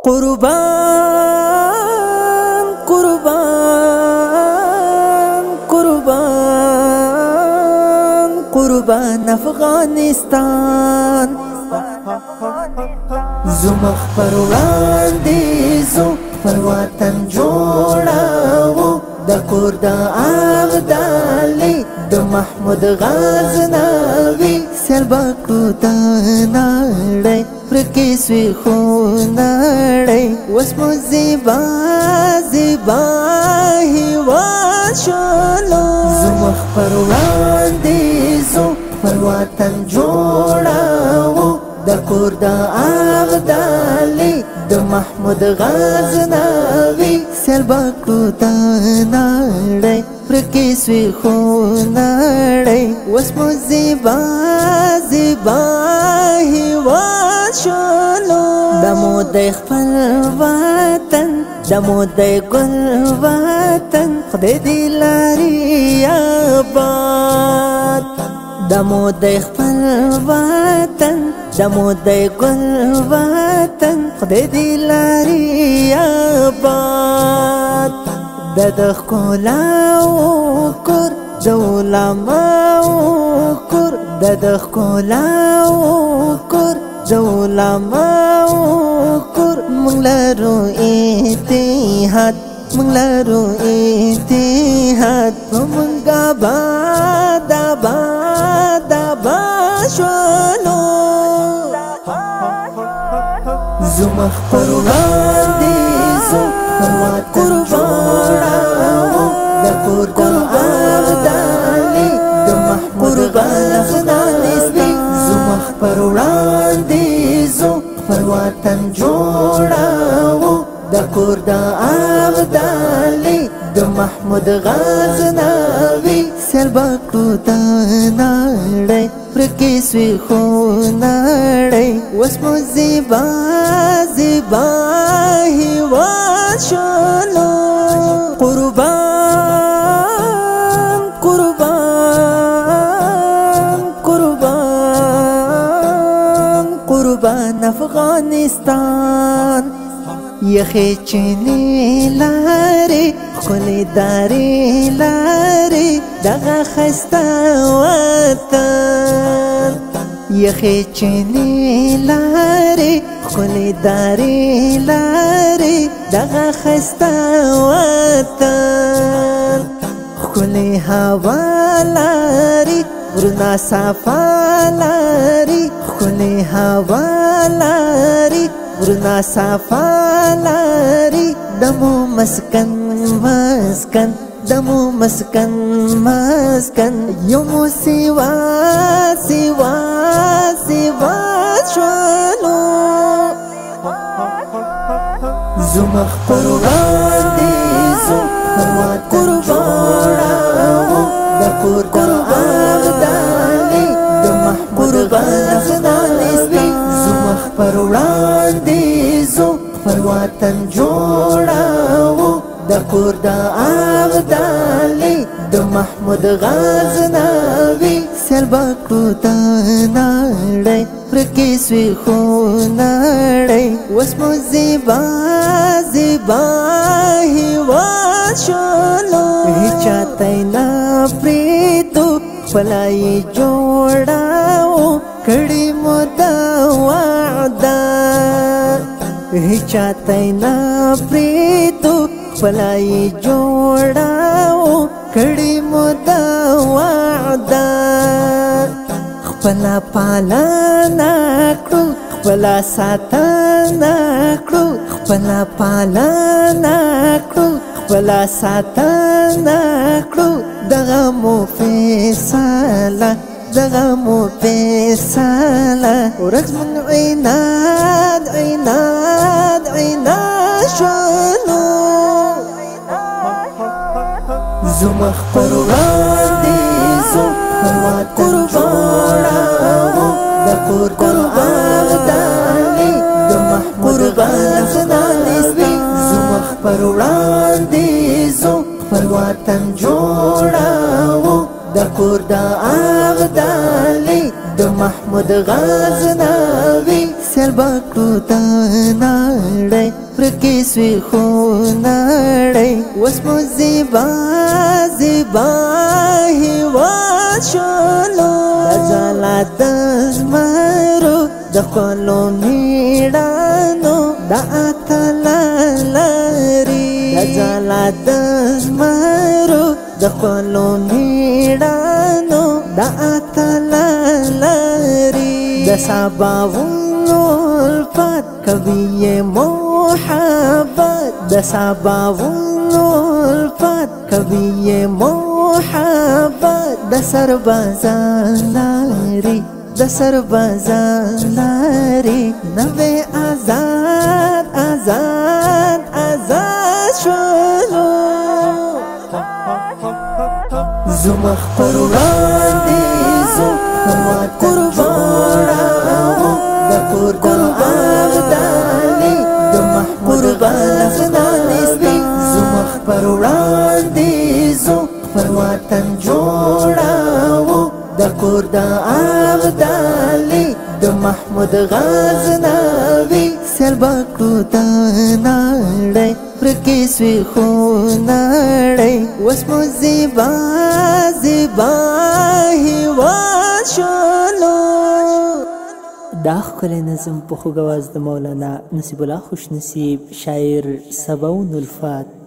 قربان قربان قربان قربان افغانستان زمخ پر وړاندې زو پر وطن جوړاو د کور د ابدالي د محمود غزنوي سربا کړو د نړۍ پرکې سوی خو نړۍ اوس مو زیبا زیبا هیواد شولو زمخ پر وړاندې زو پر وطن جوړاو د کور د ابدالي د محمود غزنوي سربا کړو د نړۍ پرکې سوی خو نړۍ اوس مو زیبا زیبا هیواد شولو د مو د خپل وطن د مو د ګل وطن خدای دې لاري آباد د مو د خپل وطن د مو د ګل وطن خدای دې لاري آباد د ښکلاو کور د علماو کور د ښکلاو کور د علماو کور موږ لرو اتحاد موږ لرو اتحاد موږ آباد آباد آباد شولو زمخ پر وړاندې زو پر وطن جوړاو د کور د ابدالي د محمود غزنوي زمخ پر وړاندې زو پر وطن جوړاو د کور د ابدالي د محمود غزنوي سربا کړو د نړۍ پرکې سوی خو نړۍ اوس مو زیبا زیبا هیواد شولو قربان قربان قربان قربان افغانستان یخې چینې لارې ښکلې دارې لارې دغه ښایسته وطن یخې چینې لارې ښکلې دارې لارې دغه ښایسته وطن ښکلې هوا لارې غرونه صافه لارې ښکلې هوا لارې غرونه صافه لارې دمو مسکن مسکن دمو مسکن مسکن یو مو سیوا سیوا سیوا شولو زمخ پر وړاندې زو پر وطن جوړاو د کور د ابدالي د محمود غزنوي زمخ پر وړاندې زو پر وطن جوړاو د کور د ابدالي د محمود غزنوي سربا کړو د نړۍ پرکې سوی خو نړۍ اوس مو زیبا زیبا هیواد شولو هیچا ته نه پرېږدو خپله یې جوړاو کړې مو د وعده هیچا ته نه پرېږدو خپله یې جوړاو کړې مو د وعده خپله پالنه کړو خپله ساتنه کړو خپله پالنه کړو خپله ساتنه کړو دغه مو فیصله دغه مو فیصله ورځ موږ عناد عناد عناد شولو زمخ پر وړاندې زو پر وطن جوړاو د کور د ابدالي د محمود غزنوي زمخ پر وړاندې زو پر وطن جوړاو د کور د ابدالي د محمود غزنوي سیل بکړو د نړۍ ورکې سوې خو نړۍ اوس مو زیبا زیبا هېواد شولو د ځاله د زمرو د خپلو مېړانو د اتلاري د ځاله د زمرو د خپلو مېړانو د اتلاري د سباوونو الفت کوي محبت د سباوونو الفت کوي محبت د سربازان لاري د سربازان لاري نوې آزاد آزاد آزاد شولو زمخ پر وړاندې زو قربان د قربان دالي د محمود غزنوي زمخ پر وړاندې زو پر وطن جوړاو د کور د ابدالي د محمود غزنوي سیل بکړو د نړۍ ورکې سوې خو نړۍ اوس مو زیبا زیبا هېواد شولو. دا ښکلی نظم په خوږ اواز د مولانا نصیب الله خوشنصیب شاعر سباوون الفات